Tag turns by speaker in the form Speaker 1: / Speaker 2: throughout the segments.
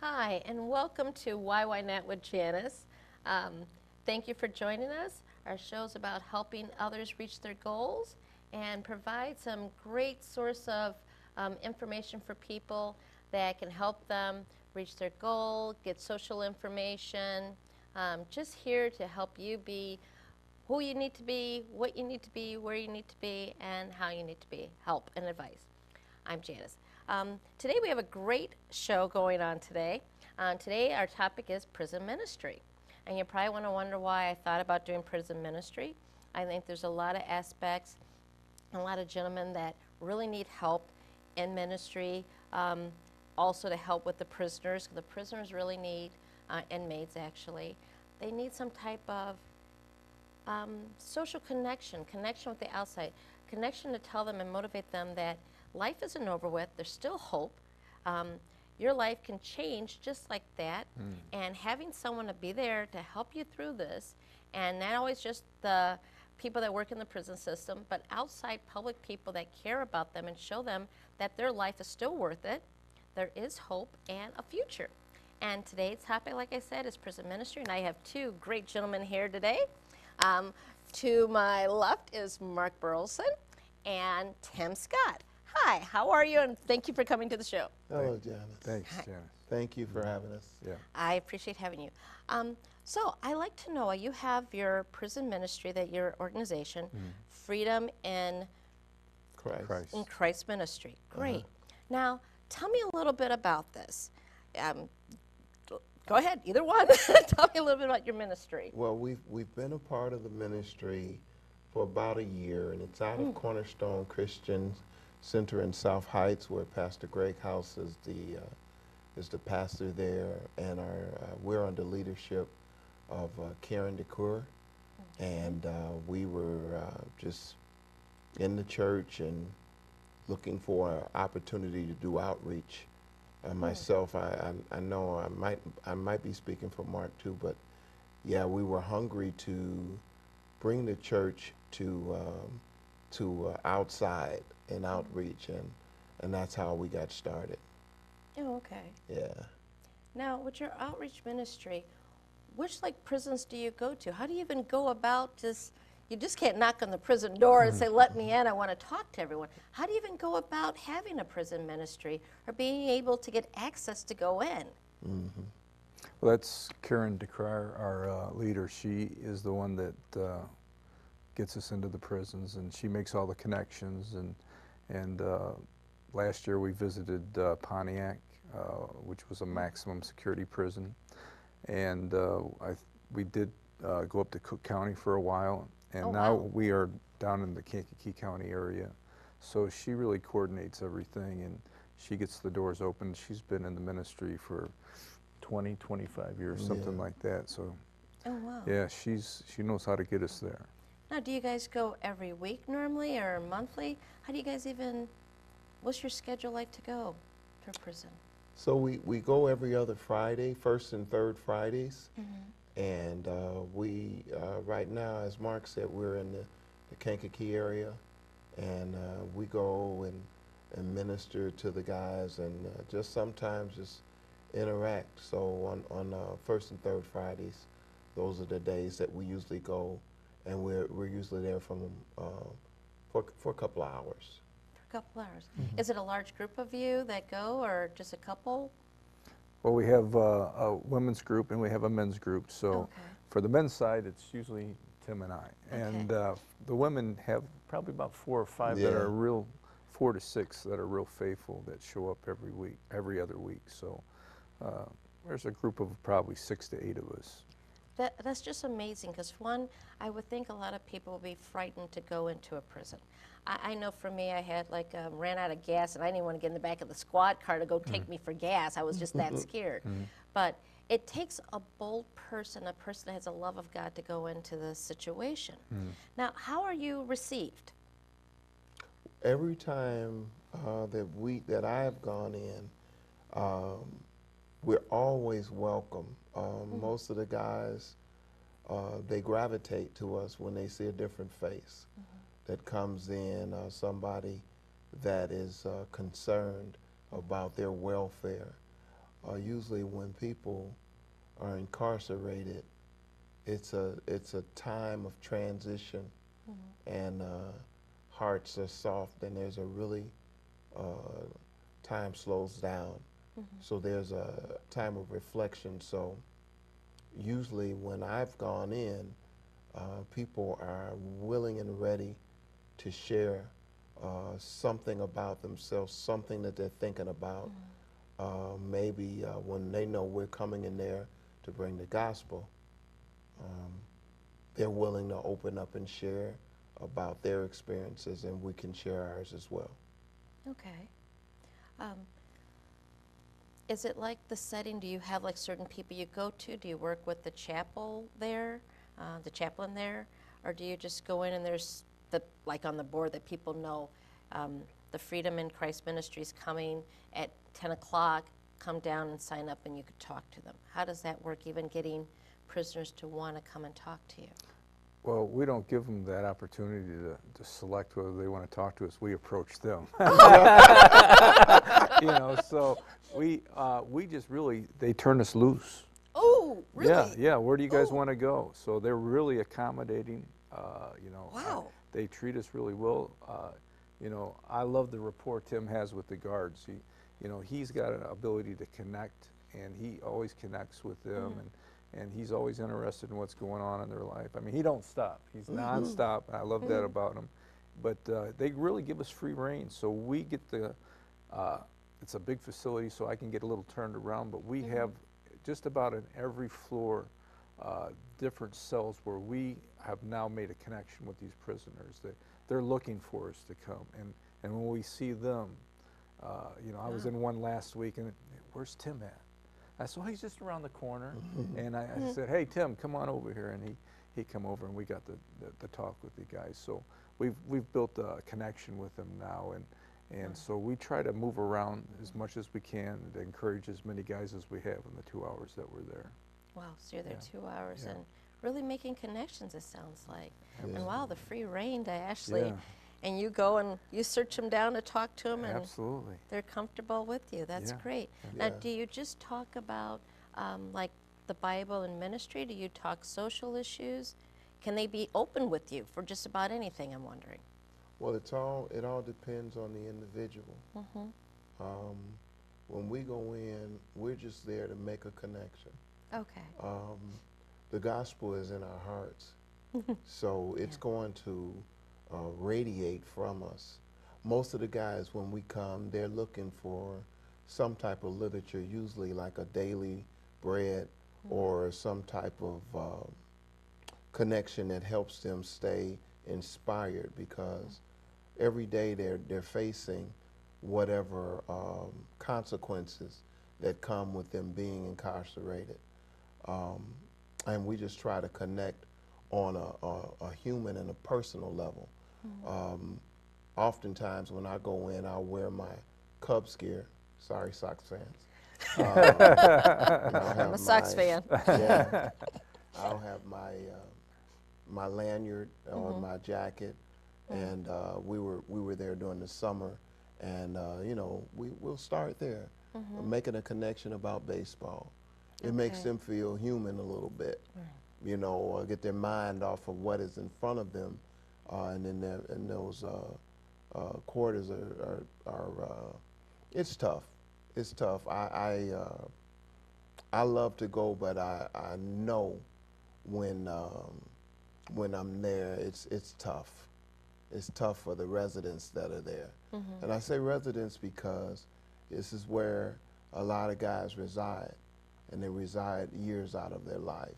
Speaker 1: Hi, and welcome to Why Not with Janice. Thank you for joining us. Our show is about helping others reach their goals and provide some great source of information for people that can help them reach their goal, get social information, just here to help you be who you need to be, what you need to be, where you need to be, and how you need to be, help and advice. I'm Janice. Today we have a great show going on today. Today our topic is prison ministry. And you probably want to wonder why I thought about doing prison ministry. I think there's a lot of aspects, a lot of gentlemen that really need help in ministry, also to help with the prisoners. The prisoners really need, inmates actually, they need some type of social connection with the outside, connection to tell them and motivate them that life isn't over with, there's still hope. Your life can change just like that, and having someone to be there to help you through this, and not always just the people that work in the prison system, but outside public people that care about them and show them that their life is still worth it, there is hope and a future. And today's topic, like I said, is prison ministry, and I have two great gentlemen here today. To my left is Mark Burlison and Tim Scott. Hi, how are you? And thank you for coming to the show.
Speaker 2: Hello, Janice.
Speaker 3: Thanks, Janice.
Speaker 2: Thank you for having us.
Speaker 3: Yeah.
Speaker 1: I appreciate having you. So I like to know, you have your prison ministry, that your organization, Freedom in Christ Ministry. Great. Now, tell me a little bit about this. Go ahead, either one. Tell me a little bit about your ministry.
Speaker 2: Well, we've been a part of the ministry for about a year, and it's out of Cornerstone Christian Center in South Heights, where Pastor Greg House is the pastor there, and we're under leadership of Karen DeCoeur, and we were just in the church and looking for an opportunity to do outreach. Myself, I know I might be speaking for Mark too, but yeah, we were hungry to bring the church to outside and outreach, and that's how we got started.
Speaker 1: Oh, okay.
Speaker 2: Yeah.
Speaker 1: Now, with your outreach ministry, which prisons do you go to? How do you even go about this? You just can't knock on the prison door and say, let me in, I want to talk to everyone. How do you even go about having a prison ministry or being able to get access to go in?
Speaker 3: Well, that's Karen DeCoeur, our leader. She is the one that gets us into the prisons, and she makes all the connections. And last year we visited Pontiac, which was a maximum security prison. And we did go up to Cook County for a while. And now we are down in the Kankakee County area. So she really coordinates everything, and she gets the doors open. She's been in the ministry for 20, 25 years, something like that. So yeah, she knows how to get us there.
Speaker 1: Now, do you guys go every week normally or monthly? How do you guys what's your schedule like to go to a prison?
Speaker 2: So we go every other Friday, first and third Fridays. And we, right now, as Mark said, we're in the Kankakee area, and we go and minister to the guys, and just sometimes just interact. So on first and third Fridays, those are the days that we usually go, and we're usually there for a couple of hours.
Speaker 1: For a couple hours. Is it a large group of you that go, or just a couple?
Speaker 3: Well, we have a women's group and we have a men's group. So for the men's side, it's usually Tim and I. And the women have probably about 4 or 5 that are 4 to 6 that are real faithful, that show up every other week. So there's a group of probably 6 to 8 of us.
Speaker 1: That's just amazing, because one, I would think a lot of people would be frightened to go into a prison. I know for me, I had ran out of gas, and I didn't want to get in the back of the squad car to go take me for gas. I was just that scared. But it takes a bold person, a person that has a love of God, to go into the situation. Now, how are you received?
Speaker 2: Every time that I have gone in, we're always welcome. Most of the guys they gravitate to us when they see a different face that comes in, somebody that is concerned about their welfare. Usually when people are incarcerated, it's a time of transition, and hearts are soft, and there's a really time slows down. So there's a time of reflection. So usually when I've gone in, people are willing and ready to share something about themselves, something that they're thinking about. Maybe when they know we're coming in there to bring the gospel, they're willing to open up and share about their experiences, and we can share ours as well.
Speaker 1: Okay. Is it like the setting? Do you have like certain people you go to? Do you work with the chapel there, the chaplain there, or do you just go in and there's the like on the board that people know the Freedom in Christ Ministry is coming at 10 o'clock? Come down and sign up, and you could talk to them. How does that work? Even getting prisoners to want to come and talk to you?
Speaker 3: Well, we don't give them that opportunity to select whether they want to talk to us. We approach them. You know, so we just really, they turn us loose.
Speaker 1: Oh, really?
Speaker 3: Yeah. Where do you guys want to go? So they're really accommodating. You know,
Speaker 1: wow.
Speaker 3: They treat us really well. You know, I love the rapport Tim has with the guards. You know, he's got an ability to connect, and he always connects with them, and he's always interested in what's going on in their life. I mean, he don't stop. He's nonstop. I love that about him. But they really give us free reign, so we get the. It's a big facility, so I can get a little turned around. But we have just about in every floor different cells where we have now made a connection with these prisoners. They're looking for us to come, and when we see them, you know, I was in one last week, and where's Tim at? I said, well, he's just around the corner, and I said, hey, Tim, come on over here, and he come over, and we got the talk with the guys. So we've built a connection with them now, and so we try to move around as much as we can to encourage as many guys as we have in the 2 hours that we're there.
Speaker 1: Wow, so you're there 2 hours and really making connections, it sounds like. And wow, the free reign to actually, and you go and you search them down to talk to them, and
Speaker 3: absolutely,
Speaker 1: they're comfortable with you. That's great. Now, do you just talk about like the Bible and ministry? Do you talk social issues? Can they be open with you for just about anything, I'm wondering?
Speaker 2: Well, it all depends on the individual. When we go in, we're just there to make a connection.
Speaker 1: Okay.
Speaker 2: The gospel is in our hearts, so it's going to radiate from us. Most of the guys, when we come, they're looking for some type of literature, usually like a daily bread or some type of connection that helps them stay inspired, because every day they're facing whatever consequences that come with them being incarcerated. And we just try to connect on a human and a personal level. Oftentimes when I go in, I'll wear my Cubs gear. Sorry, Sox fans.
Speaker 1: I'm a Sox fan.
Speaker 2: Yeah, I'll have my lanyard on my jacket, and we were there during the summer, and you know, we'll start there, making a connection about baseball. It makes them feel human a little bit, you know, get their mind off of what is in front of them, and then those quarters are it's tough. It's tough. I love to go, but I know when I'm there, it's tough. It's tough for the residents that are there. And I say residents because this is where a lot of guys reside, and they reside years out of their life.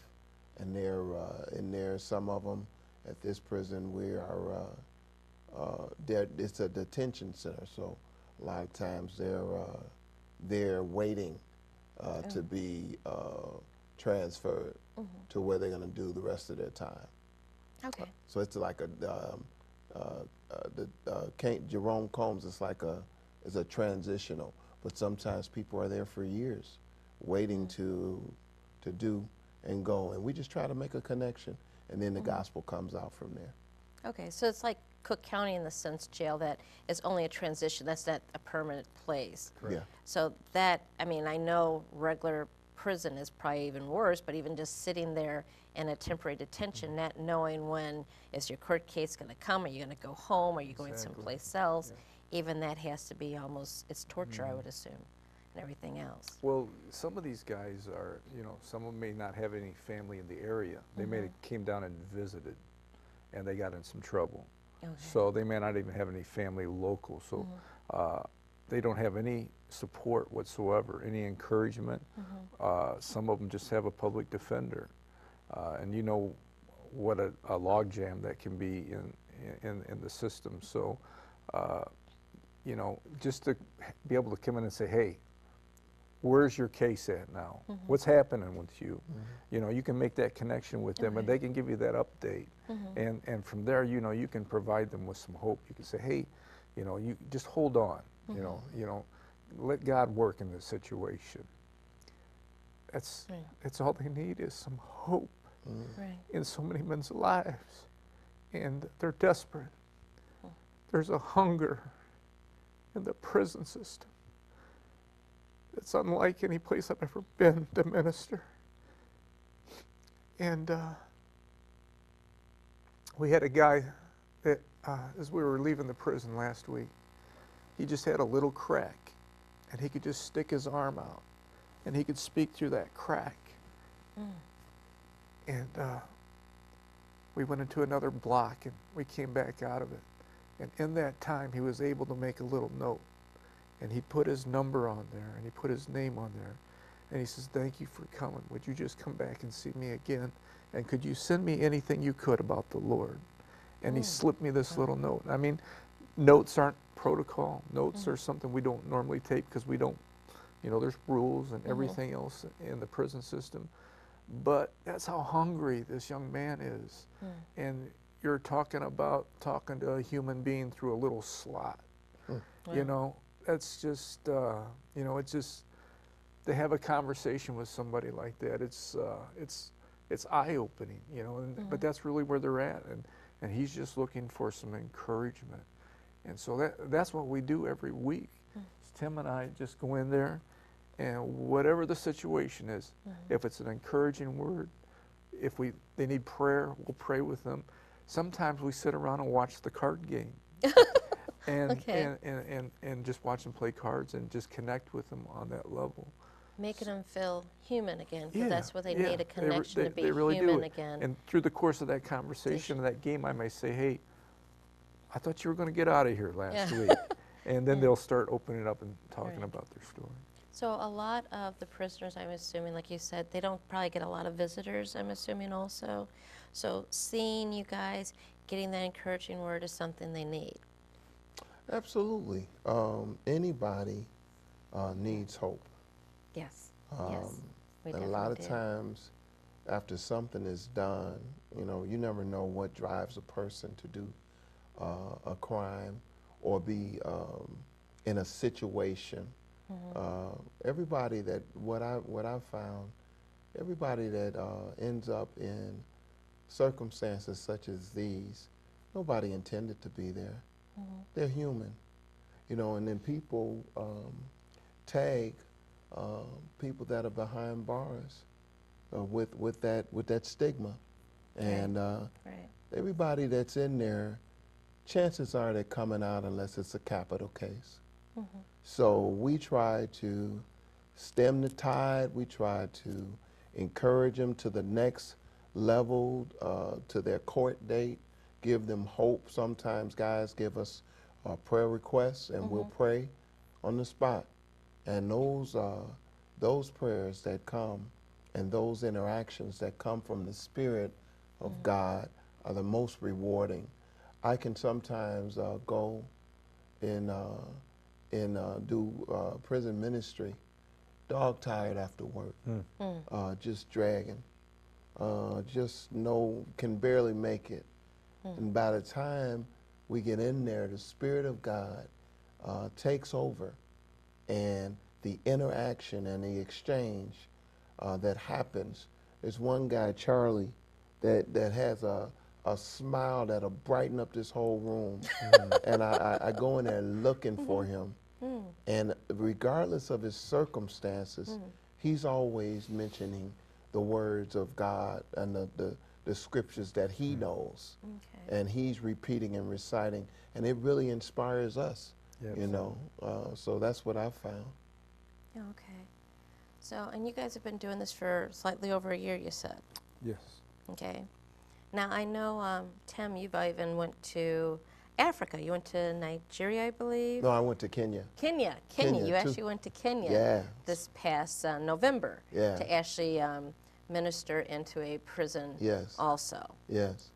Speaker 2: And they're in there, some of them at this prison, we are, it's a detention center, so a lot of times they're waiting to be transferred to where they're going to do the rest of their time.
Speaker 1: Okay.
Speaker 2: So it's like Jerome Combs is like is a transitional, but sometimes people are there for years, waiting to do and go. And we just try to make a connection, and then the gospel comes out from there.
Speaker 1: Okay, so it's like Cook County in the sense jail that is only a transition. That's not a permanent place.
Speaker 2: Yeah.
Speaker 1: So that, I mean, I know regular prison is probably even worse, but even just sitting there in a temporary detention, not knowing when is your court case going to come, are you going to go home, are you going someplace else, even that has to be almost, it's torture, I would assume, and everything else.
Speaker 3: Well, some of these guys are, you know, some of them may not have any family in the area. They may have came down and visited, and they got in some trouble.
Speaker 1: Okay.
Speaker 3: So they may not even have any family local. So they don't have any support whatsoever, any encouragement. Some of them just have a public defender. And you know what a log jam that can be in the system. So, you know, just to be able to come in and say, hey, where's your case at now? What's happening with you? You know, you can make that connection with them, and they can give you that update. And from there, you know, you can provide them with some hope. You can say, hey, you know, you just hold on. You know, let God work in this situation. That's all they need is some hope in so many men's lives, and they're desperate. There's a hunger in the prison system. It's unlike any place I've ever been to minister. And we had a guy that, as we were leaving the prison last week, he just had a little crack, and he could just stick his arm out, and he could speak through that crack. And we went into another block, and we came back out of it. And in that time, he was able to make a little note. And he put his number on there, and he put his name on there. And he says, thank you for coming. Would you just come back and see me again? And could you send me anything you could about the Lord? And he slipped me this little note. I mean, notes aren't protocol. Notes are something we don't normally take because we don't, you know, there's rules and everything else in the prison system. But that's how hungry this young man is. And you're talking about talking to a human being through a little slot. You know, that's just, you know, it's just, to have a conversation with somebody like that, it's eye-opening, you know, and, but that's really where they're at, and he's just looking for some encouragement. And so that's what we do every week. Tim and I just go in there, and whatever the situation is, if it's an encouraging word, if they need prayer, we'll pray with them. Sometimes we sit around and watch the card game. And, and just watch them play cards and just connect with them on that level.
Speaker 1: Making them feel human again, because that's what they need, a connection to be
Speaker 3: really
Speaker 1: human again.
Speaker 3: And through the course of that conversation, of that game, I may say, hey, I thought you were going to get out of here last week. And then they'll start opening up and talking about their story.
Speaker 1: So a lot of the prisoners, I'm assuming, like you said, they don't probably get a lot of visitors, I'm assuming also. So seeing you guys, getting that encouraging word is something they need.
Speaker 2: Absolutely. Anybody needs hope.
Speaker 1: Yes, yes. We
Speaker 2: A lot of
Speaker 1: definitely do.
Speaker 2: times after something is done, you know, you never know what drives a person to do a crime or be in a situation. Everybody that, what I've found, everybody that ends up in circumstances such as these, nobody intended to be there. They're human, you know, and then people tag people that are behind bars with that stigma, and everybody that's in there, chances are they're coming out unless it's a capital case. So we try to stem the tide. We try to encourage them to the next level, to their court date, give them hope. Sometimes guys give us prayer requests, and we'll pray on the spot. And those prayers that come and those interactions that come from the Spirit of God are the most rewarding. I can sometimes go and do prison ministry, dog tired after work, just dragging, can barely make it. And by the time we get in there, the Spirit of God takes over, and the interaction and the exchange that happens There's one guy, Charlie, that has a smile that'll brighten up this whole room. And I go in there looking for him. And regardless of his circumstances, he's always mentioning the words of God and the scriptures that he knows. And he's repeating and reciting. And it really inspires us, you know. So that's what I've found.
Speaker 1: Okay. So, and you guys have been doing this for slightly over a year, you said?
Speaker 3: Yes.
Speaker 1: Okay. Now, I know, Tim, you've even went to Africa. You went to Nigeria, I believe?
Speaker 2: No, I went to Kenya.
Speaker 1: Kenya.
Speaker 2: Kenya,
Speaker 1: You
Speaker 2: too.
Speaker 1: actually went to Kenya
Speaker 2: Yeah.
Speaker 1: this past November
Speaker 2: Yeah.
Speaker 1: to actually minister into a prison
Speaker 2: Yes.
Speaker 1: also.
Speaker 2: Yes.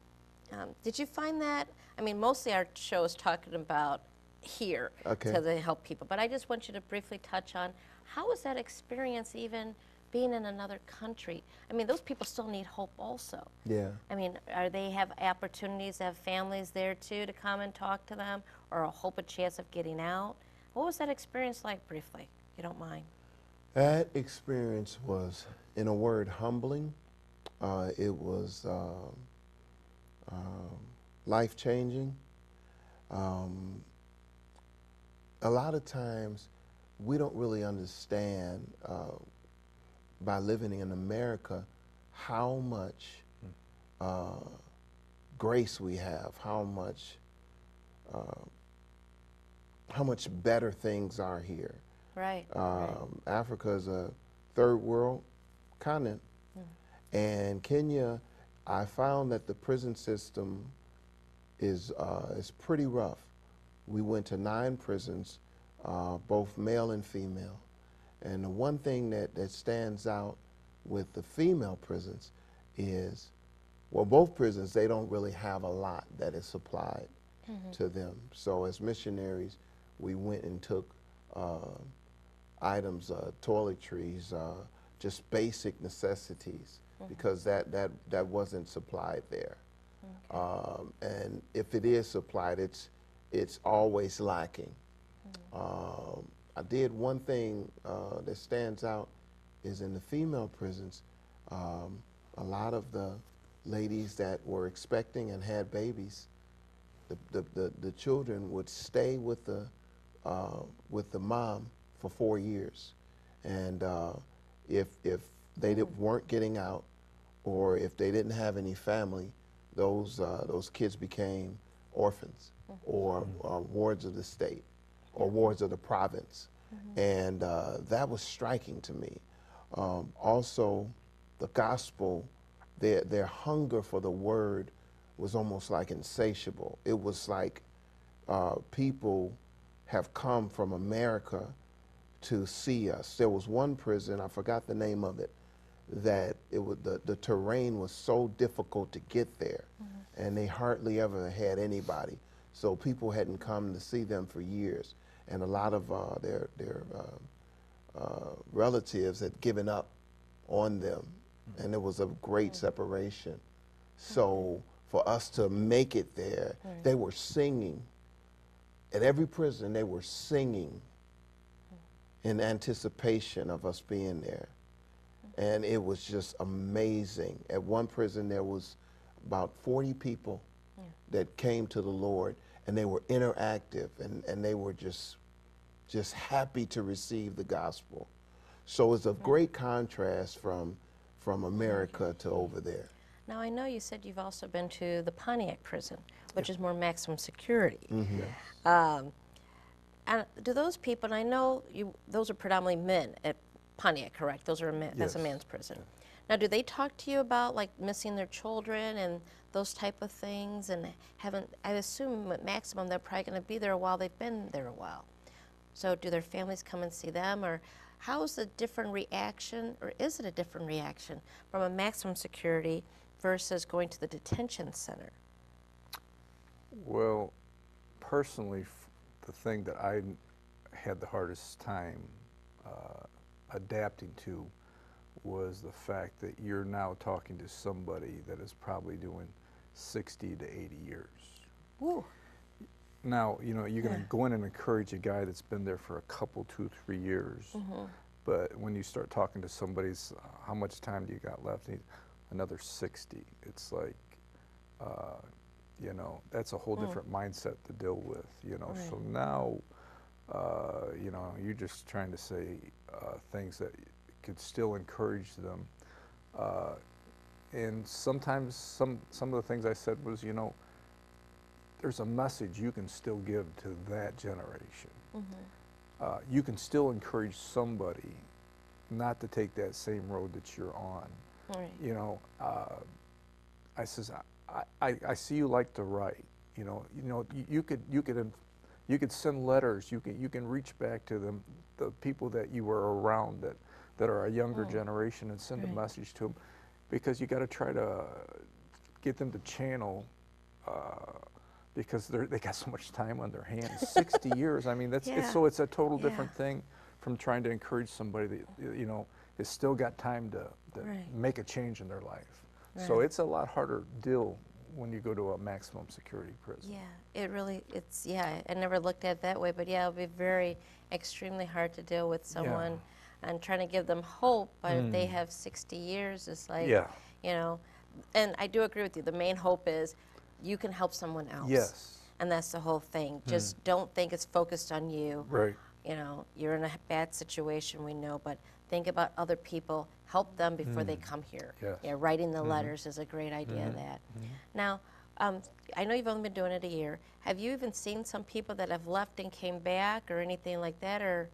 Speaker 1: Did you find that? I mean, mostly our show is talking about here to help people, but I just want you to briefly touch on how was that experience even being in another country? I mean, those people still need hope also.
Speaker 2: Yeah.
Speaker 1: I mean, they have opportunities to have families there too to come and talk to them, or a chance of getting out? What was that experience like briefly, if you don't mind?
Speaker 2: That experience was, in a word, humbling. It was life-changing. A lot of times, we don't really understand, by living in America, how much grace we have, how much better things are here.
Speaker 1: Right.
Speaker 2: Africa is a third world continent, and Kenya, I found that the prison system is pretty rough. We went to 9 prisons, both male and female, and the one thing that stands out with the female prisons is, well, both prisons, they don't really have a lot that is supplied to them. So as missionaries, we went and took items, toiletries, just basic necessities, because that wasn't supplied there. And if it is supplied, it's always lacking. I did one thing that stands out is in the female prisons, a lot of the ladies that were expecting and had babies, the children would stay with the mom for 4 years, and if they weren't getting out, or if they didn't have any family, those kids became orphans or wards of the state or wards of the province, and that was striking to me. Also, the gospel, their hunger for the word was almost like insatiable. It was like people have come from America to see us. There was one prison, I forgot the name of it, that the terrain was so difficult to get there, and they hardly ever had anybody. So people hadn't come to see them for years, and a lot of their relatives had given up on them, and there was a great separation. So for us to make it there, they were singing. At every prison, they were singing in anticipation of us being there. And it was just amazing. At one prison, there was about 40 people that came to the Lord, and they were interactive, and they were just happy to receive the gospel. So it's a great contrast from America to over there.
Speaker 1: Now, I know you said you've also been to the Pontiac prison, which is more maximum security. And do those people, and I know those are predominantly men at Pontiac, correct? Those are that's a man's prison. Now, do they talk to you about like missing their children and those type of things? And I assume at maximum they're probably going to be there a while. They've been there a while. So do their families come and see them, or how is the different reaction, or is it a different reaction from a maximum security versus going to the detention center?
Speaker 3: Well, personally, the thing that I had the hardest time adapting to was the fact that you're now talking to somebody that is probably doing 60 to 80 years.
Speaker 1: Woo.
Speaker 3: Now, you know, you're going to go in and encourage a guy that's been there for a couple, 2, 3 years But when you start talking to somebody's, how much time do you got left? Another 60. It's like, you know, that's a whole different mindset to deal with, you know.
Speaker 1: Right.
Speaker 3: So now, you know, you're just trying to say things that could still encourage them. And sometimes some of the things I said was, you know, there's a message you can still give to that generation. You can still encourage somebody not to take that same road that you're on.
Speaker 1: Right.
Speaker 3: You know, I says, I see you like to write. You know, you could send letters. You can reach back to them, the people that you were around that are a younger generation, and send a message to them, because you got to try to get them to channel. Because they got so much time on their hands. 60 years. I mean, that's so it's a total different thing from trying to encourage somebody that, you know, has still got time to make a change in their life. So it's a lot harder deal when you go to a maximum security prison.
Speaker 1: Yeah, it really, I never looked at it that way, but yeah, it'll be very, extremely hard to deal with someone and trying to give them hope, but if they have 60 years, it's like, you know, and I do agree with you, the main hope is you can help someone else.
Speaker 3: Yes.
Speaker 1: And that's the whole thing. Just don't think it's focused on you.
Speaker 3: Right.
Speaker 1: You know, you're in a bad situation, we know, but think about other people, help them before they come here.
Speaker 3: Yes.
Speaker 1: Yeah, writing the letters is a great idea of that. Now, I know you've only been doing it a year. Have you even seen some people that have left and came back or anything like that? Or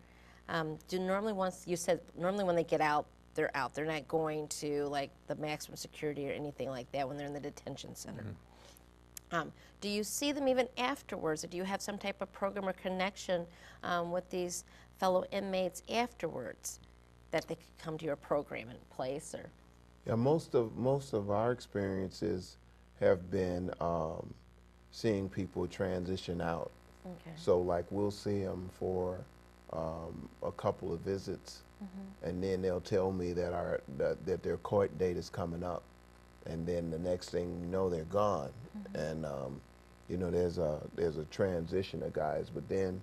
Speaker 1: do normally once, you said normally when they get out, they're out. They're not going to like the maximum security or anything like that when they're in the detention center. Do you see them even afterwards, or do you have some type of program or connection with these fellow inmates afterwards that they could come to your program in place? Or
Speaker 2: Yeah, most of our experiences have been seeing people transition out.
Speaker 1: okay.
Speaker 2: So like we'll see them for a couple of visits, and then they'll tell me that that their court date is coming up, and then the next thing you know, they're gone. And you know, there's a transition of guys, but then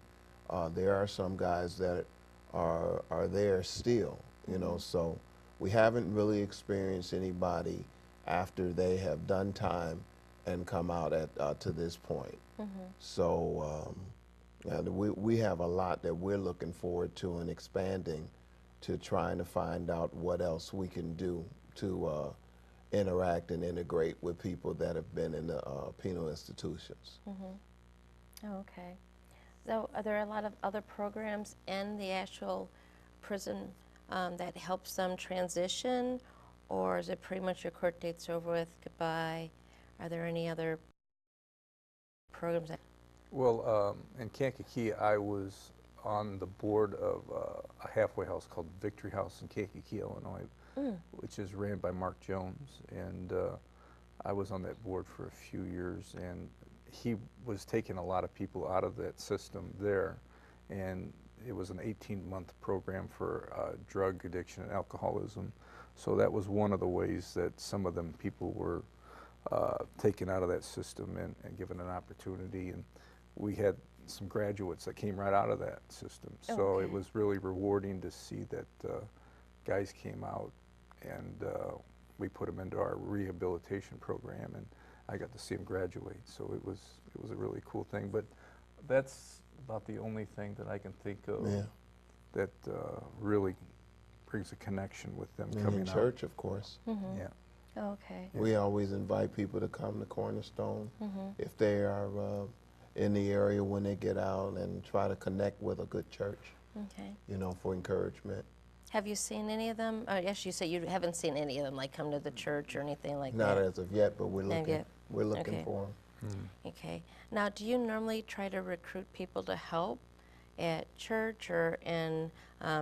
Speaker 2: there are some guys that are there still. You know, so we haven't really experienced anybody after they have done time and come out to this point. So we have a lot that we're looking forward to and expanding to trying to find out what else we can do to interact and integrate with people that have been in the penal institutions.
Speaker 1: Oh, okay. So are there a lot of other programs in the actual prison that helps them transition, or is it pretty much your court date's over with, goodbye? Are there any other programs that?
Speaker 3: Well, in Kankakee, I was on the board of a halfway house called Victory House in Kankakee, Illinois, which is ran by Mark Jones, and I was on that board for a few years, and he was taking a lot of people out of that system there, and it was an 18-month program for drug addiction and alcoholism. So that was one of the ways that some of them people were taken out of that system and given an opportunity. And we had some graduates that came right out of that system. So it was really rewarding to see that guys came out, and we put them into our rehabilitation program, and I got to see them graduate. So it was a really cool thing. But that's about the only thing that I can think of that really brings a connection with them coming out.
Speaker 2: Church, of course.
Speaker 3: Yeah.
Speaker 1: Oh, okay.
Speaker 2: We always invite people to come to Cornerstone if they are in the area when they get out, and try to connect with a good church,
Speaker 1: Okay.
Speaker 2: you know, for encouragement.
Speaker 1: Have you seen any of them? Oh, yes, you say you haven't seen any of them like come to the church or anything like
Speaker 2: Not
Speaker 1: that.
Speaker 2: as of yet, but we're
Speaker 1: Not
Speaker 2: looking.
Speaker 1: yet.
Speaker 2: We're looking
Speaker 1: Okay.
Speaker 2: for them.
Speaker 1: Okay. Now, do you normally try to recruit people to help at church or in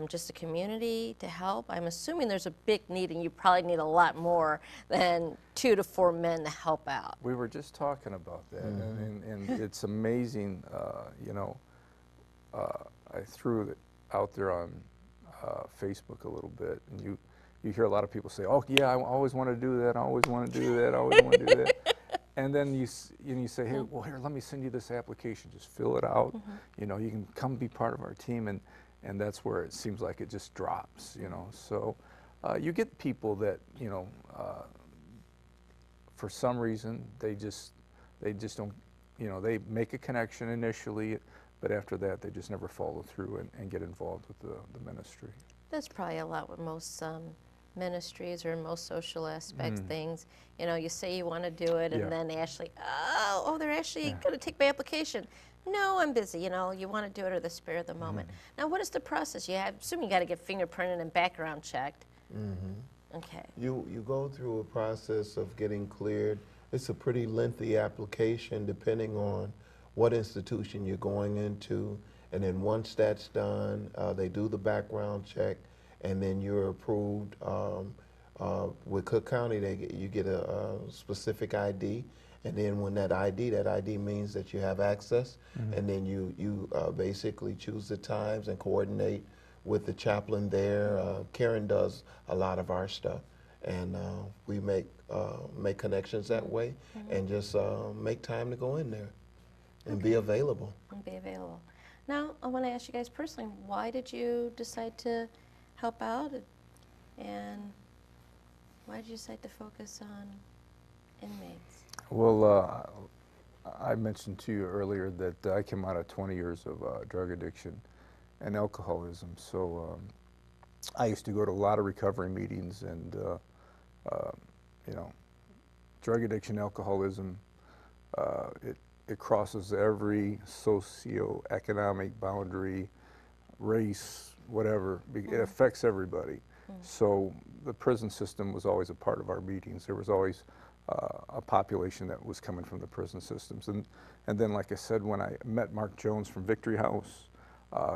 Speaker 1: just the community to help? I'm assuming there's a big need, and you probably need a lot more than 2 to 4 men to help out.
Speaker 3: We were just talking about that, and it's amazing. You know, I threw it out there on Facebook a little bit, and you hear a lot of people say, "Oh yeah, I always want to do that. I always want to do that. I always want to do that." And then you say, "Hey, well, here, let me send you this application. Just fill it out. You know, you can come be part of our team." And and that's where it seems like it just drops, you know. So you get people that, you know, for some reason they just don't, you know, they make a connection initially, but after that they just never follow through and get involved with the ministry.
Speaker 1: That's probably a lot with most ministries or most social aspects things. You know, you say you want to do it, and then actually, they're actually going to take my application. No, I'm busy. You know, you want to do it or the spur of the moment. Now, what is the process? I assume you got to get fingerprinted and background checked. Okay.
Speaker 2: You go through a process of getting cleared. It's a pretty lengthy application depending on what institution you're going into. And then once that's done, they do the background check, and then you're approved. With Cook County, you get a specific ID, and then when that ID means that you have access, and then you basically choose the times and coordinate with the chaplain there. Karen does a lot of our stuff, and we make connections that way, and just make time to go in there and be available.
Speaker 1: Now, I want to ask you guys personally, why did you decide to help out, and why did you decide to focus on inmates?
Speaker 3: Well, I mentioned to you earlier that I came out of 20 years of drug addiction and alcoholism. So I used to go to a lot of recovery meetings, and you know, drug addiction, alcoholism, it crosses every socioeconomic boundary, race, whatever. It affects everybody. So the prison system was always a part of our meetings. There was always a population that was coming from the prison systems. And then, like I said, when I met Mark Jones from Victory House,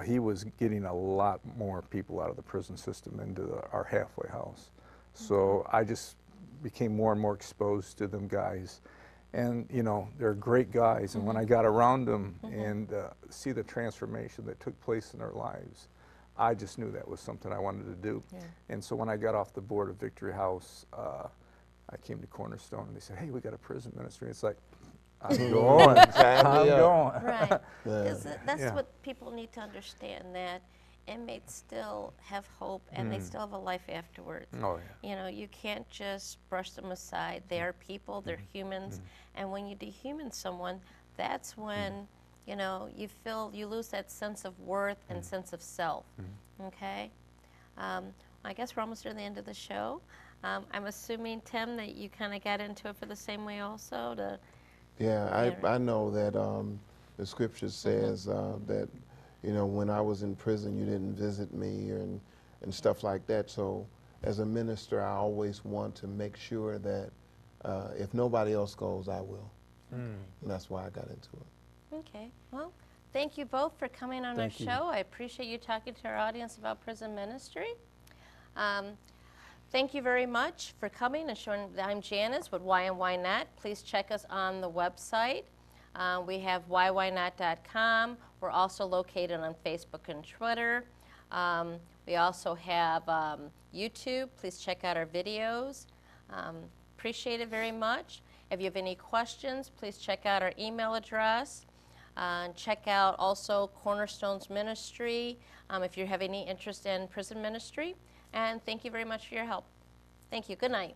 Speaker 3: he was getting a lot more people out of the prison system into our halfway house. So I just became more and more exposed to them guys. And, you know, they're great guys. And when I got around them and see the transformation that took place in their lives, I just knew that was something I wanted to do. And so when I got off the board of Victory House, I came to Cornerstone, and they said, hey, we got a prison ministry. It's like, I'm going. I'm going.
Speaker 1: Right. Because that's what people need to understand, that inmates still have hope, and they still have a life afterwards.
Speaker 3: Oh,
Speaker 1: You know, you can't just brush them aside. They are people, they're humans, and when you dehuman someone, that's when, you know, you lose that sense of worth and sense of self, okay? I guess we're almost near the end of the show. I'm assuming, Tim, that you kind of got into it for the same way also?
Speaker 2: I know that the scripture says that, you know, when I was in prison, you didn't visit me and stuff like that. So as a minister, I always want to make sure that if nobody else goes, I will. And that's why I got into it.
Speaker 1: Okay. Well, thank you both for coming on our show. I appreciate you talking to our audience about prison ministry. Thank you very much for coming and showing. I'm Janice with Why and Why Not. Please check us on the website. We have whywhynot.com. We're also located on Facebook and Twitter. We also have YouTube. Please check out our videos. Appreciate it very much. If you have any questions, please check out our email address. Check out also Cornerstone's ministry if you have any interest in prison ministry. And thank you very much for your help. Thank you. Good night.